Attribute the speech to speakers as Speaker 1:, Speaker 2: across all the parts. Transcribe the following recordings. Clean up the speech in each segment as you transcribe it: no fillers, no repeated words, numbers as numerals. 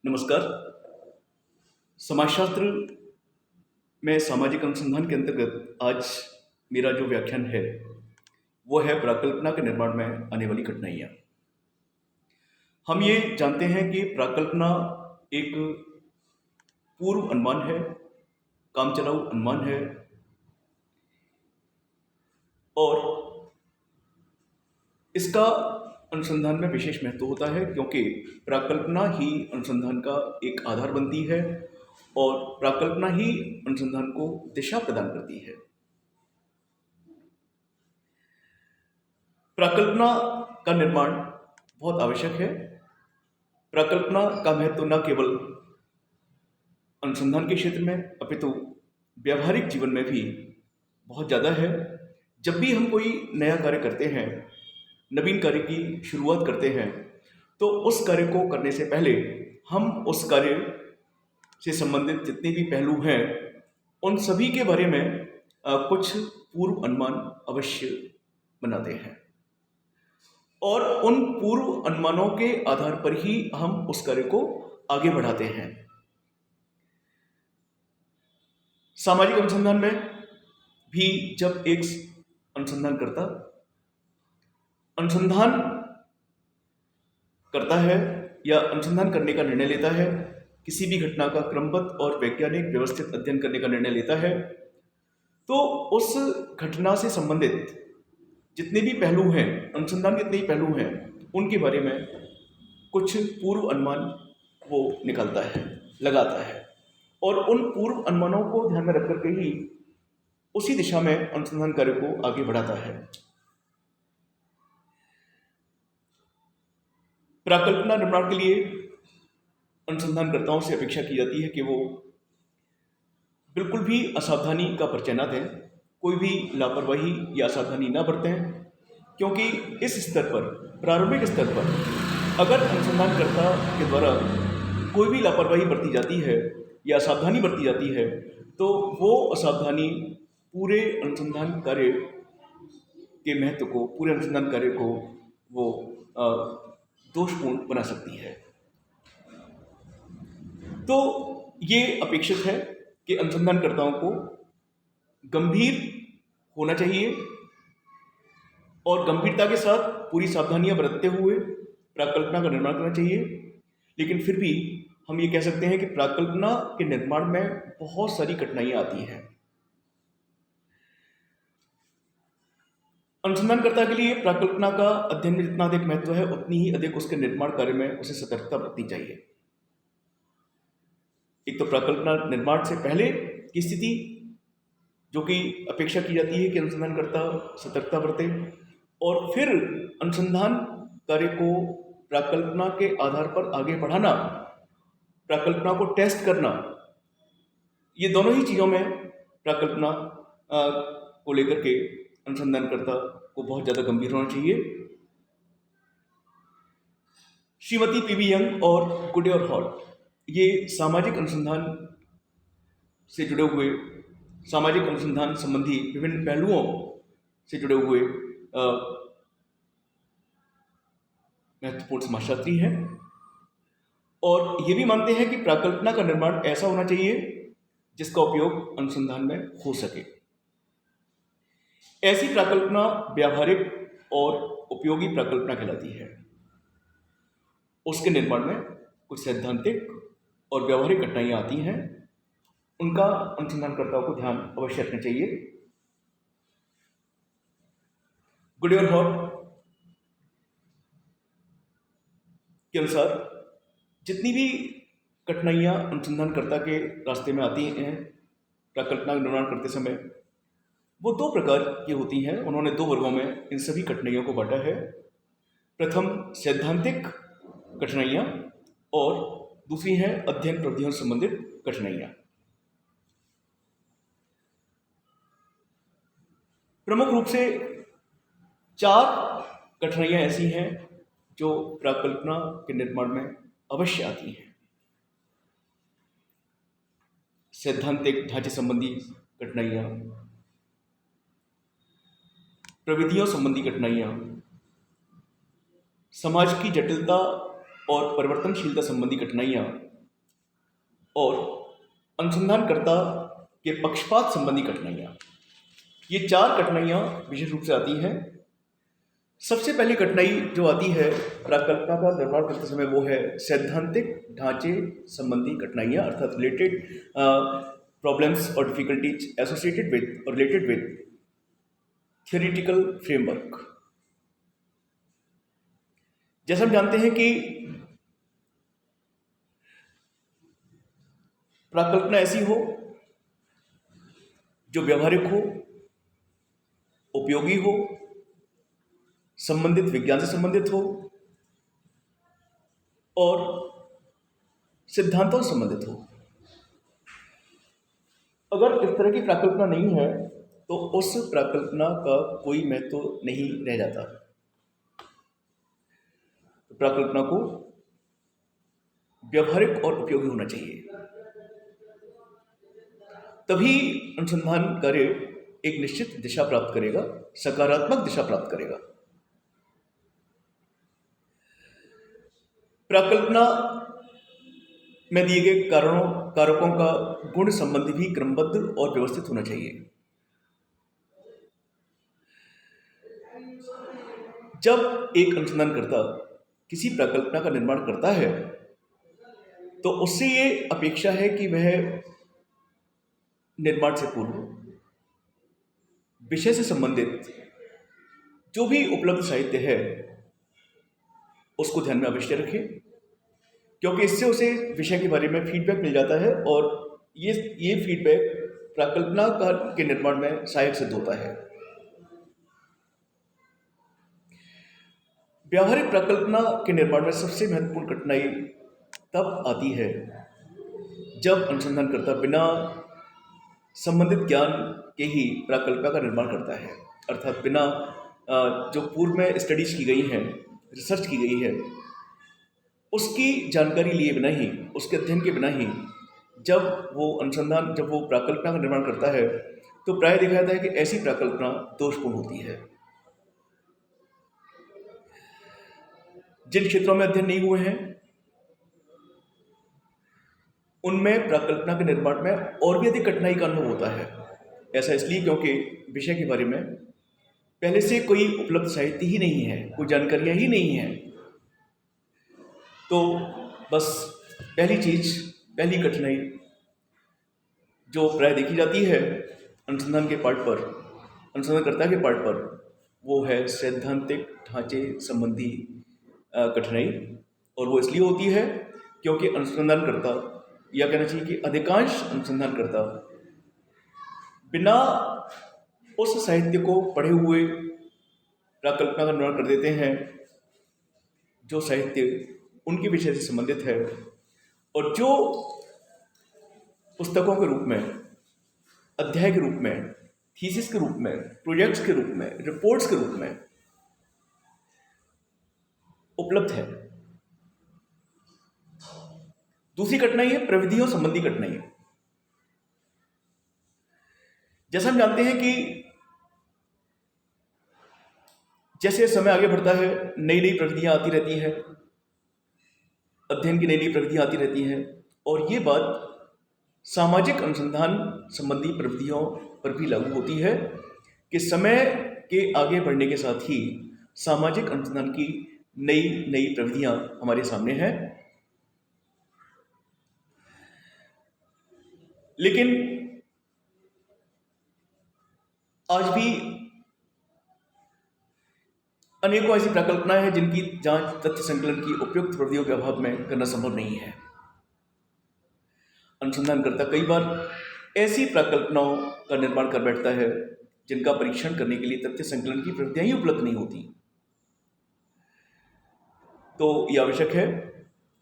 Speaker 1: नमस्कार। समाजशास्त्र में सामाजिक अनुसंधान के अंतर्गत आज मेरा जो व्याख्यान है वो है प्राकल्पना के निर्माण में आने वाली कठिनाइयाँ। हम ये जानते हैं कि प्राकल्पना एक पूर्व अनुमान है, कामचलाऊ अनुमान है और इसका अनुसंधान में विशेष महत्व होता है क्योंकि प्राकल्पना ही अनुसंधान का एक आधार बनती है और प्राकल्पना ही अनुसंधान को दिशा प्रदान करती है। प्राकल्पना का निर्माण बहुत आवश्यक है। प्राकल्पना का महत्व न केवल अनुसंधान के क्षेत्र में अपितु व्यावहारिक जीवन में भी बहुत ज़्यादा है। जब भी हम कोई नया कार्य करते हैं, नवीन कार्य की शुरुआत करते हैं, तो उस कार्य को करने से पहले हम उस कार्य से संबंधित जितने भी पहलू हैं उन सभी के बारे में कुछ पूर्व अनुमान अवश्य बनाते हैं और उन पूर्व अनुमानों के आधार पर ही हम उस कार्य को आगे बढ़ाते हैं। सामाजिक अनुसंधान में भी जब एक अनुसंधानकर्ता अनुसंधान करता है या अनुसंधान करने का निर्णय लेता है, किसी भी घटना का क्रमबद्ध और वैज्ञानिक व्यवस्थित अध्ययन करने का निर्णय लेता है, तो उस घटना से संबंधित जितने भी पहलू हैं, अनुसंधान के जितने भी पहलू हैं, उनके बारे में कुछ पूर्व अनुमान वो निकालता है, लगाता है और उन पूर्व अनुमानों को ध्यान में रख करके ही उसी दिशा में अनुसंधान कार्य को आगे बढ़ाता है। प्राकल्पना निर्माण के लिए अनुसंधानकर्ताओं से अपेक्षा की जाती है कि वो बिल्कुल भी असावधानी का परिचय न दें, कोई भी लापरवाही या असावधानी न बरतें, क्योंकि इस स्तर पर, प्रारंभिक स्तर पर अगर अनुसंधानकर्ता के द्वारा कोई भी लापरवाही बरती जाती है या असावधानी बरती जाती है, तो वो असावधानी पूरे अनुसंधान कार्य के महत्व को, पूरे अनुसंधान कार्य को वो दोषपूर्ण बना सकती है। तो ये अपेक्षित है कि अनुसंधानकर्ताओं को गंभीर होना चाहिए और गंभीरता के साथ पूरी सावधानियां बरतते हुए प्राकल्पना का निर्माण करना चाहिए। लेकिन फिर भी हम ये कह सकते हैं कि प्राकल्पना के निर्माण में बहुत सारी कठिनाइयां आती हैं। अनुसंधानकर्ता के लिए प्राकल्पना का अध्ययन में जितना अधिक महत्व है, उतनी ही अधिक उसके निर्माण कार्य में उसे सतर्कता बरतनी चाहिए। एक तो प्राकल्पना निर्माण से पहले की स्थिति, जो कि अपेक्षा की जाती है कि अनुसंधानकर्ता सतर्कता बरते, और फिर अनुसंधान कार्य को प्राकल्पना के आधार पर आगे बढ़ाना, प्राकल्पना को टेस्ट करना, ये दोनों ही चीज़ों में प्राकल्पना को लेकर के अनुसंधानकर्ता को बहुत ज़्यादा गंभीर होना चाहिए। श्रीमती पीवी यंग और गुडे और हॉल ये सामाजिक अनुसंधान से जुड़े हुए, सामाजिक अनुसंधान संबंधी विभिन्न पहलुओं से जुड़े हुए महत्वपूर्ण समाजशास्त्री हैं और ये भी मानते हैं कि प्राकल्पना का निर्माण ऐसा होना चाहिए जिसका उपयोग अनुसंधान में हो सके। ऐसी प्राकल्पना व्यावहारिक और उपयोगी प्राकल्पना कहलाती है। उसके निर्माण में कुछ सैद्धांतिक और व्यावहारिक कठिनाइयां आती हैं, उनका अनुसंधानकर्ताओं को ध्यान अवश्य रखना चाहिए। गुडे और हॉल के अनुसार जितनी भी कठिनाइयां अनुसंधानकर्ता के रास्ते में आती हैं प्राकल्पना का निर्माण करते समय, वो दो प्रकार की होती हैं। उन्होंने दो वर्गों में इन सभी कठिनाइयों को बांटा है। प्रथम सैद्धांतिक कठिनाइयां और दूसरी है अध्ययन प्रविधियों से संबंधित कठिनाइयां। प्रमुख रूप से 4 कठिनाइयां ऐसी हैं जो प्राकल्पना के निर्माण में अवश्य आती हैं। सैद्धांतिक ढांचे संबंधी कठिनाइयां, प्रविधियों संबंधी कठिनाइयां, समाज की जटिलता और परिवर्तनशीलता संबंधी कठिनाइयां और अनुसंधानकर्ता के पक्षपात संबंधी कठिनाइयाँ। ये 4 कठिनाइयाँ विशेष रूप से आती हैं। सबसे पहली कठिनाई जो आती है प्राकल्पना का निर्माण करते समय, वो है सैद्धांतिक ढांचे संबंधी कठिनाइयाँ, अर्थात रिलेटेड प्रॉब्लम्स और डिफिकल्टीज एसोसिएटेड विद और रिलेटेड विद थियोरिटिकल फ्रेमवर्क। जैसा हम जानते हैं कि प्राकल्पना ऐसी हो जो व्यवहारिक हो, उपयोगी हो, संबंधित विज्ञान से संबंधित हो और सिद्धांतों से संबंधित हो। अगर इस तरह की प्राकल्पना नहीं है तो उस प्राकल्पना का कोई महत्व नहीं रह जाता। तो प्राकल्पना को व्यवहारिक और उपयोगी होना चाहिए, तभी अनुसंधान कार्य एक निश्चित दिशा प्राप्त करेगा, सकारात्मक दिशा प्राप्त करेगा। प्राकल्पना में दिए गए कारकों का गुण संबंधी भी क्रमबद्ध और व्यवस्थित होना चाहिए। जब एक अनुसंधानकर्ता किसी प्राकल्पना का निर्माण करता है तो उससे ये अपेक्षा है कि वह निर्माण से पूर्व विषय से संबंधित जो भी उपलब्ध साहित्य है उसको ध्यान में अवश्य रखें, क्योंकि इससे उसे विषय के बारे में फीडबैक मिल जाता है और ये फीडबैक प्राकल्पना के निर्माण में सहायक सिद्ध होता है। व्यावहारिक प्राकल्पना के निर्माण में सबसे महत्वपूर्ण कठिनाई तब आती है जब अनुसंधानकर्ता बिना संबंधित ज्ञान के ही प्राकल्पना का निर्माण करता है, अर्थात बिना जो पूर्व में स्टडीज की गई हैं, रिसर्च की गई है, उसकी जानकारी लिए बिना ही, उसके अध्ययन के बिना ही जब वो प्राकल्पना का निर्माण करता है तो प्राय देखा जाता है कि ऐसी प्राकल्पना दोषपूर्ण होती है। जिन क्षेत्रों में अध्ययन नहीं हुए हैं उनमें प्राकल्पना के निर्माण में और भी अधिक कठिनाई का अनुभव होता है। ऐसा इसलिए क्योंकि विषय के बारे में पहले से कोई उपलब्ध साहित्य ही नहीं है, कोई जानकारियाँ ही नहीं हैं। तो बस पहली कठिनाई जो प्राय देखी जाती है अनुसंधानकर्ता के पार्ट पर, वो है सैद्धांतिक ढांचे संबंधी कठिनाई। और वो इसलिए होती है क्योंकि अनुसंधानकर्ता, या कहना चाहिए कि अधिकांश अनुसंधानकर्ता बिना उस साहित्य को पढ़े हुए प्राकल्पना का निर्माण कर देते हैं जो साहित्य उनके विषय से संबंधित है और जो पुस्तकों के रूप में, अध्याय के रूप में, थीसिस के रूप में, प्रोजेक्ट्स के रूप में, रिपोर्ट्स के रूप में उपलब्ध है। दूसरी कठिनाई है प्रविधियों संबंधी कठिनाई। जैसा हम जानते हैं कि जैसे समय आगे बढ़ता है नई नई प्रविधियां आती रहती हैं, अध्ययन की नई नई प्रविधियां आती रहती हैं, और ये बात सामाजिक अनुसंधान संबंधी प्रविधियों पर भी लागू होती है कि समय के आगे बढ़ने के साथ ही सामाजिक अनुसंधान की नई नई प्रविधियां हमारे सामने हैं। लेकिन आज भी अनेकों ऐसी प्राकल्पनाएं हैं जिनकी जांच तथ्य संकलन की उपयुक्त प्रविधियों के अभाव में करना संभव नहीं है। अनुसंधानकर्ता कई बार ऐसी प्राकल्पनाओं का निर्माण कर बैठता है जिनका परीक्षण करने के लिए तथ्य संकलन की प्रविधियां ही उपलब्ध नहीं होती। तो यह आवश्यक है,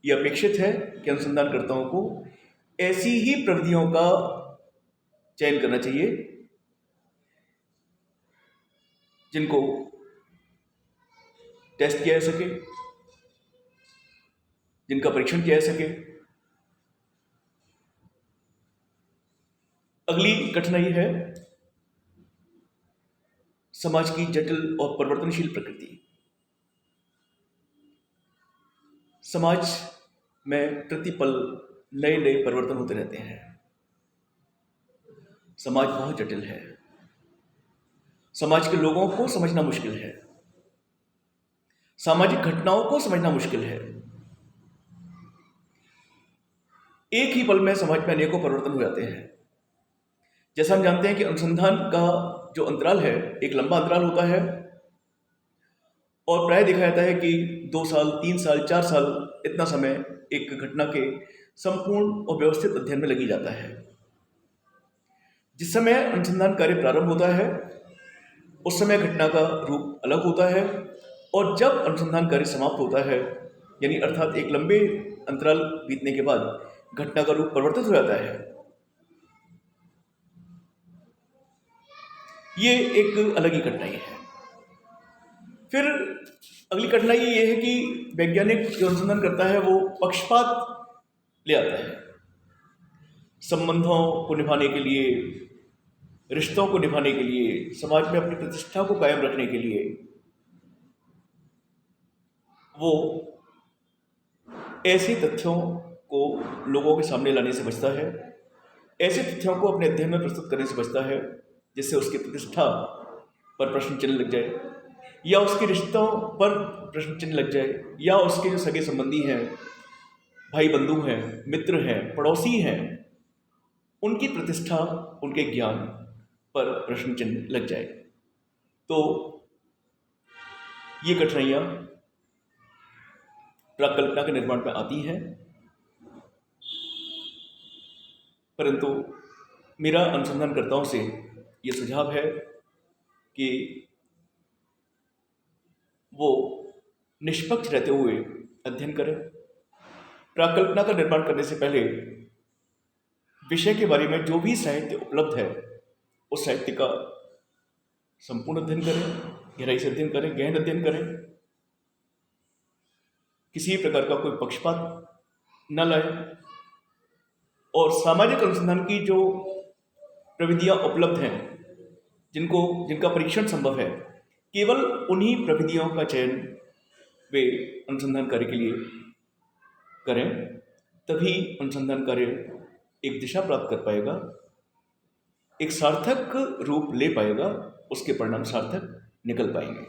Speaker 1: यह अपेक्षित है कि अनुसंधानकर्ताओं को ऐसी ही प्रविधियों का चयन करना चाहिए जिनको टेस्ट किया जा सके, जिनका परीक्षण किया जा सके। अगली कठिनाई है समाज की जटिल और परिवर्तनशील प्रकृति। समाज में प्रतिपल नए नए परिवर्तन होते रहते हैं। समाज बहुत जटिल है। समाज के लोगों को समझना मुश्किल है। सामाजिक घटनाओं को समझना मुश्किल है। एक ही पल में समाज में अनेकों परिवर्तन हो जाते हैं। जैसा हम जानते हैं कि अनुसंधान का जो अंतराल है, एक लंबा अंतराल होता है और प्राय देखा जाता है कि 2 साल, 3 साल, 4 साल इतना समय एक घटना के संपूर्ण और व्यवस्थित अध्ययन में लगी जाता है। जिस समय अनुसंधान कार्य प्रारंभ होता है उस समय घटना का रूप अलग होता है, और जब अनुसंधान कार्य समाप्त होता है, यानी अर्थात एक लंबे अंतराल बीतने के बाद घटना का रूप परिवर्तित हो जाता है। ये एक अलग ही कठिनाई है। फिर अगली कठिनाई ये है कि वैज्ञानिक जो अनुसंधान करता है वो पक्षपात ले आता है। संबंधों को निभाने के लिए, रिश्तों को निभाने के लिए, समाज में अपनी प्रतिष्ठा को कायम रखने के लिए वो ऐसे तथ्यों को लोगों के सामने लाने से बचता है, ऐसे तथ्यों को अपने अध्ययन में प्रस्तुत करने से बचता है जिससे उसकी प्रतिष्ठा पर प्रश्न चिन्ह लग जाए, या उसके रिश्तों पर प्रश्न चिन्ह लग जाए, या उसके जो सगे संबंधी हैं, भाई बंधु हैं, मित्र हैं, पड़ोसी हैं, उनकी प्रतिष्ठा, उनके ज्ञान पर प्रश्न चिन्ह लग जाए। तो ये कठिनाइयाँ प्राकल्पना के निर्माण में आती हैं, परंतु मेरा अनुसंधानकर्ताओं से ये सुझाव है कि वो निष्पक्ष रहते हुए अध्ययन करें। प्राकल्पना का निर्माण करने से पहले विषय के बारे में जो भी साहित्य उपलब्ध है उस साहित्य का संपूर्ण अध्ययन करें, गहराई से अध्ययन करें, गहन अध्ययन करें। किसी प्रकार का कोई पक्षपात न लाए, और सामाजिक अनुसंधान की जो प्रविधियां उपलब्ध हैं, जिनका परीक्षण संभव है, केवल उन्हीं प्रविधियों का चयन वे अनुसंधान कार्य के लिए करें। तभी अनुसंधान कार्य एक दिशा प्राप्त कर पाएगा, एक सार्थक रूप ले पाएगा, उसके परिणाम सार्थक निकल पाएंगे।